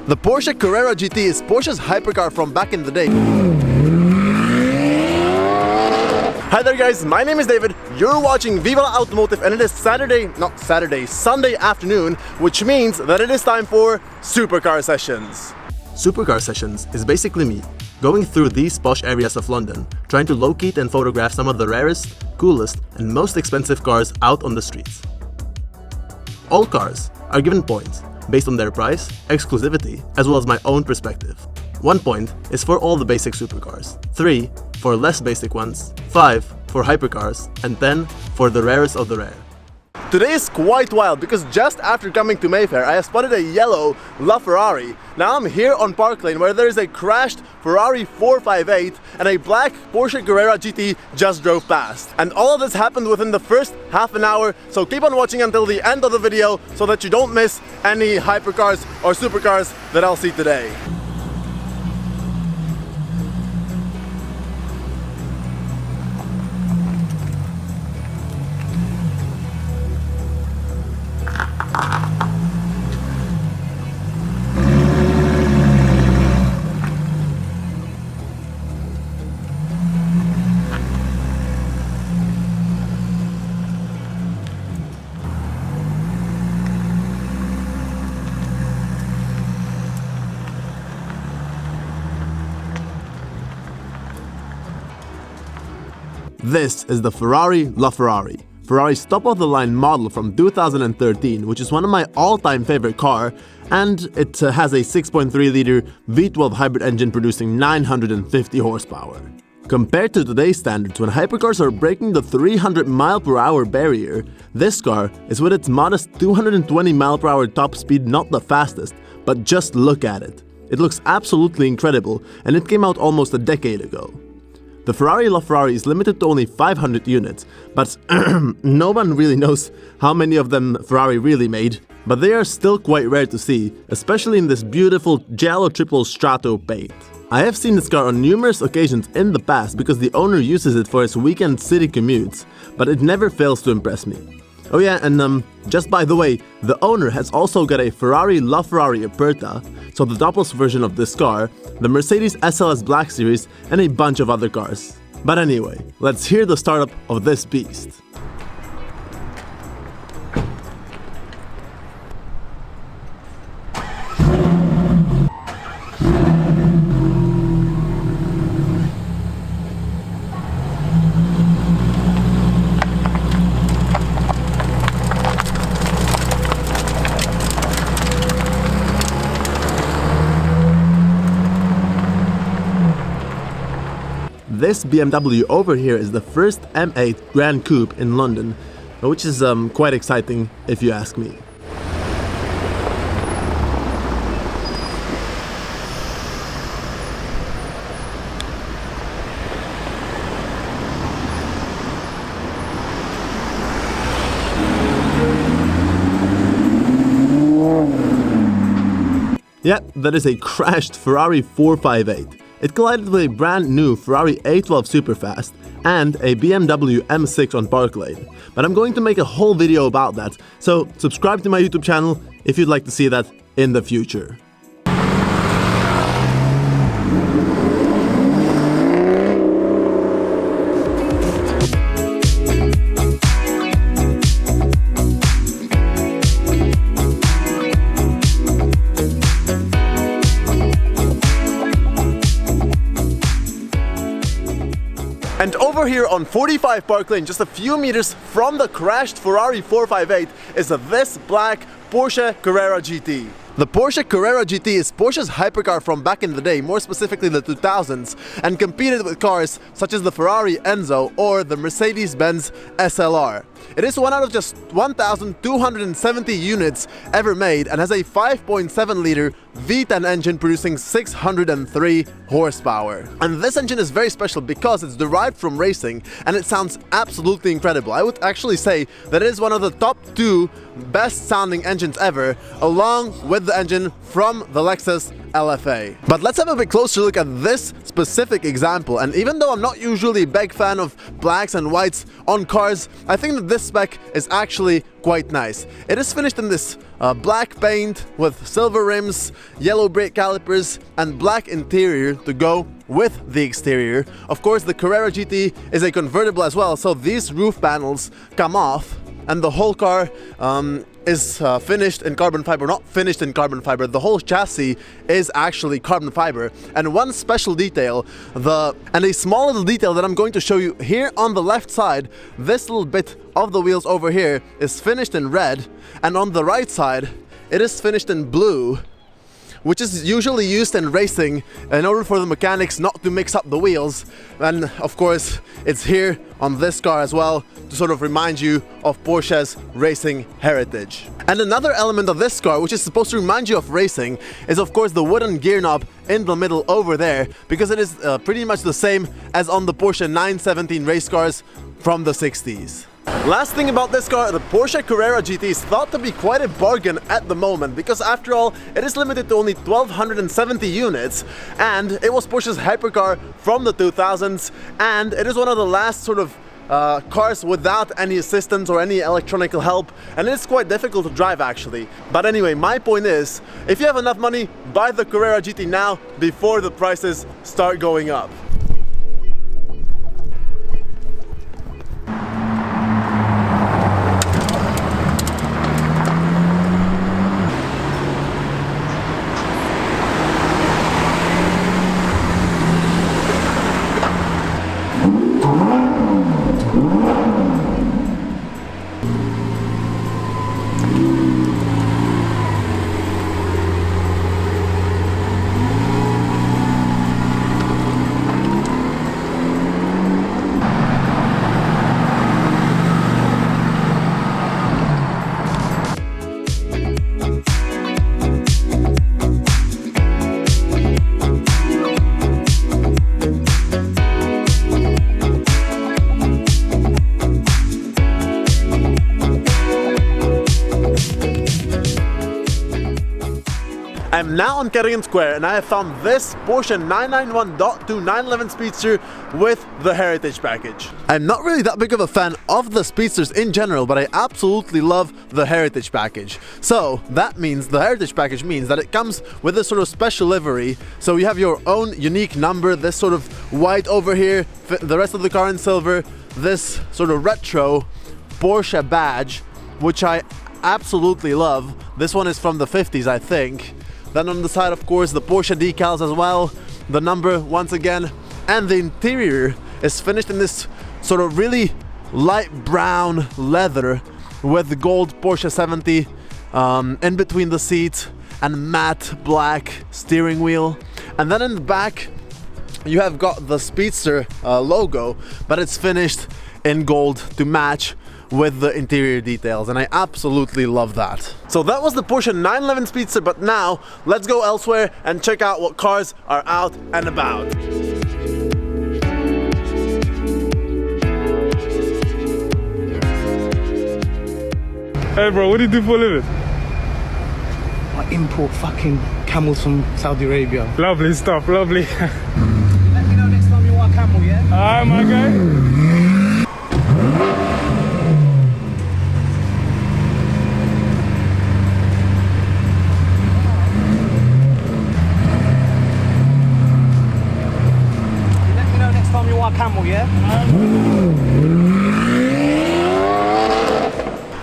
The Porsche Carrera GT is Porsche's hypercar from back in the day. Hi there guys, my name is David, you're watching VivaLaAutomotive, and it is Sunday afternoon, which means that it is time for Supercar Sessions. Supercar Sessions is basically me going through these posh areas of London, trying to locate and photograph some of the rarest, coolest, and most expensive cars out on the streets. All cars are given points based on their price, exclusivity, as well as my own perspective. 1 point is for all the basic supercars, 3 for less basic ones, 5 for hypercars, and 10 for the rarest of the rare. Today is quite wild because just after coming to Mayfair, I have spotted a yellow LaFerrari. Now I'm here on Park Lane where there is a crashed Ferrari 458 and a black Porsche Carrera GT just drove past. And all of this happened within the first half an hour, so keep on watching until the end of the video so that you don't miss any hypercars or supercars that I'll see today. This is the Ferrari LaFerrari, Ferrari's top-of-the-line model from 2013, which is one of my all-time favorite car, and it has a 6.3-liter V12 hybrid engine producing 950 horsepower. Compared to today's standards, when hypercars are breaking the 300 mph barrier, this car is with its modest 220 mph top speed not the fastest, but just look at it. It looks absolutely incredible, and it came out almost a decade ago. The Ferrari LaFerrari is limited to only 500 units, but no one really knows how many of them Ferrari really made, but they are still quite rare to see, especially in this beautiful Giallo Triplo Strato paint. I have seen this car on numerous occasions in the past because the owner uses it for his weekend city commutes, but it never fails to impress me. Oh yeah, and just by the way, the owner has also got a Ferrari LaFerrari Aperta, so the topless version of this car, the Mercedes SLS Black Series, and a bunch of other cars. But anyway, let's hear the startup of this beast. This BMW over here is the first M8 Gran Coupe in London, which is quite exciting if you ask me. Yeah, that is a crashed Ferrari 458. It collided with a brand new Ferrari A12 Superfast and a BMW M6 on Park Lane, but I'm going to make a whole video about that, so subscribe to my YouTube channel if you'd like to see that in the future. And over here on 45 Park Lane, just a few meters from the crashed Ferrari 458, is this black Porsche Carrera GT. The Porsche Carrera GT is Porsche's hypercar from back in the day, more specifically the 2000s, and competed with cars such as the Ferrari Enzo or the Mercedes-Benz SLR. It is one out of just 1,270 units ever made and has a 5.7-liter V10 engine producing 603 horsepower. And this engine is very special because it's derived from racing and it sounds absolutely incredible. I would actually say that it is one of the top 2 best sounding engines ever, along with the engine from the Lexus LFA. But let's have a bit closer look at this specific example, and even though I'm not usually a big fan of blacks and whites on cars, I think that this spec is actually quite nice. It is finished in this black paint with silver rims, yellow brake calipers, and black interior to go with the exterior. Of course, the Carrera GT is a convertible as well, so these roof panels come off, and the whole car is finished in carbon fiber. Not finished in carbon fiber, the whole chassis is actually carbon fiber. And one special detail, and a small little detail that I'm going to show you here on the left side, this little bit of the wheels over here is finished in red, and on the right side it is finished in blue, which is usually used in racing in order for the mechanics not to mix up the wheels. And of course, it's here on this car as well to sort of remind you of Porsche's racing heritage. And another element of this car, which is supposed to remind you of racing, is of course the wooden gear knob in the middle over there, because it is pretty much the same as on the Porsche 917 race cars from the 60s. Last thing about this car, the Porsche Carrera GT is thought to be quite a bargain at the moment, because after all, it is limited to only 1,270 units, and it was Porsche's hypercar from the 2000s, and it is one of the last sort of cars without any assistance or any electronic help, and it's quite difficult to drive actually. But anyway, my point is, if you have enough money, buy the Carrera GT now before the prices start going up. I'm now on Carrera Square, and I have found this Porsche 991.2 911 Speedster with the Heritage Package. I'm not really that big of a fan of the Speedsters in general, but I absolutely love the Heritage Package. So that means, the Heritage Package means that it comes with this sort of special livery, so you have your own unique number, this sort of white over here, the rest of the car in silver, this sort of retro Porsche badge, which I absolutely love. This one is from the 50s, I think. Then on the side, of course, the Porsche decals as well, the number once again, and the interior is finished in this sort of really light brown leather with the gold Porsche 70 in between the seats, and matte black steering wheel. And then in the back you have got the Speedster logo, but it's finished in gold to match with the interior details, and I absolutely love that. So that was the Porsche 911 Speedster, but now let's go elsewhere and check out what cars are out and about. Hey bro, what do you do for a living? I import fucking camels from Saudi Arabia. Lovely stuff, lovely. Let me know next time you want a camel, yeah? Alright my guy. Camel, yeah?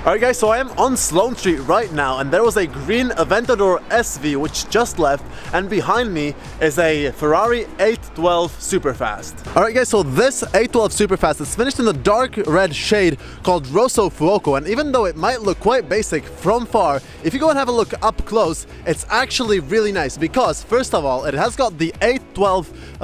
Alright guys, so I am on Sloane Street right now, and there was a green Aventador SV which just left, and behind me is a Ferrari 812 Superfast. Alright guys, so this 812 Superfast is finished in the dark red shade called Rosso Fuoco, and even though it might look quite basic from far, if you go and have a look up close, it's actually really nice, because first of all, it has got the 812,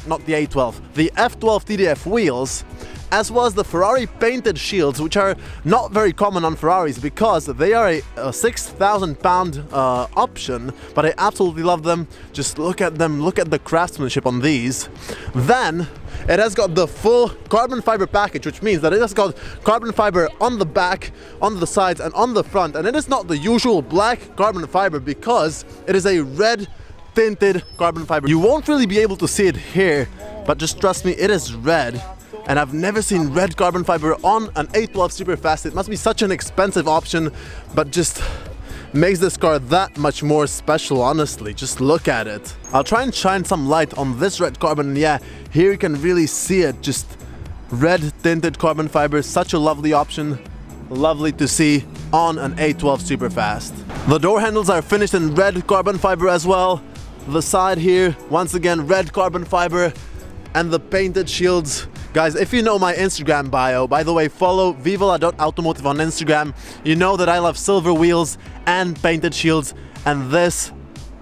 not the 812, the F12 TDF wheels, as well as the Ferrari painted shields, which are not very common on Ferraris because they are a 6,000 pound option, but I absolutely love them. Just look at them, look at the craftsmanship on these. Then it has got the full carbon fiber package, which means that it has got carbon fiber on the back, on the sides, and on the front, and it is not the usual black carbon fiber because it is a red tinted carbon fiber. You won't really be able to see it here, but just trust me, it is red. and I've never seen red carbon fiber on an 812 Superfast. It must be such an expensive option, but just makes this car that much more special, honestly. Just look at it. I'll try and shine some light on this red carbon, and yeah, here you can really see it. Just red tinted carbon fiber, such a lovely option. Lovely to see on an 812 Superfast. The door handles are finished in red carbon fiber as well. The side here, once again, red carbon fiber, and the painted shields. Guys, if you know my Instagram bio, by the way, follow VivaLaAutomotive on Instagram. You know that I love silver wheels and painted shields, and this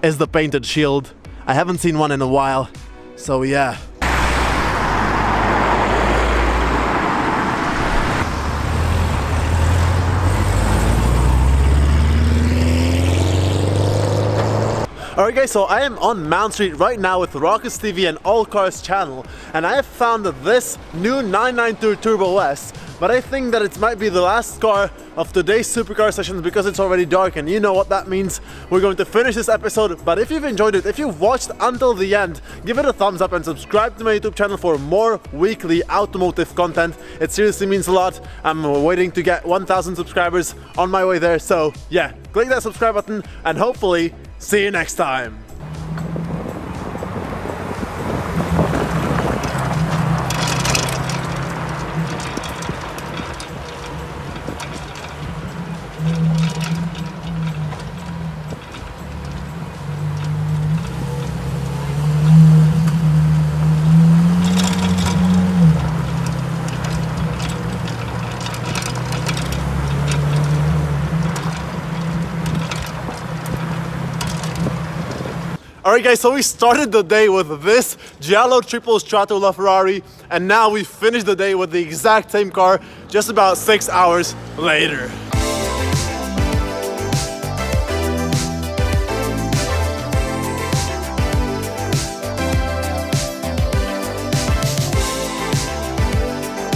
is the painted shield. I haven't seen one in a while, so yeah. Alright guys, so I am on Mount Street right now with Rockets TV and All Cars channel, and I have found this new 992 Turbo S, but I think that it might be the last car of today's Supercar Sessions because it's already dark, and you know what that means. We're going to finish this episode, but if you've enjoyed it, if you've watched until the end, give it a thumbs up and subscribe to my YouTube channel for more weekly automotive content. It seriously means a lot. I'm waiting to get 1,000 subscribers, on my way there, so yeah, click that subscribe button and hopefully see you next time. Alright guys, so we started the day with this Giallo Triplo Strato LaFerrari, and now we finished the day with the exact same car just about 6 hours later.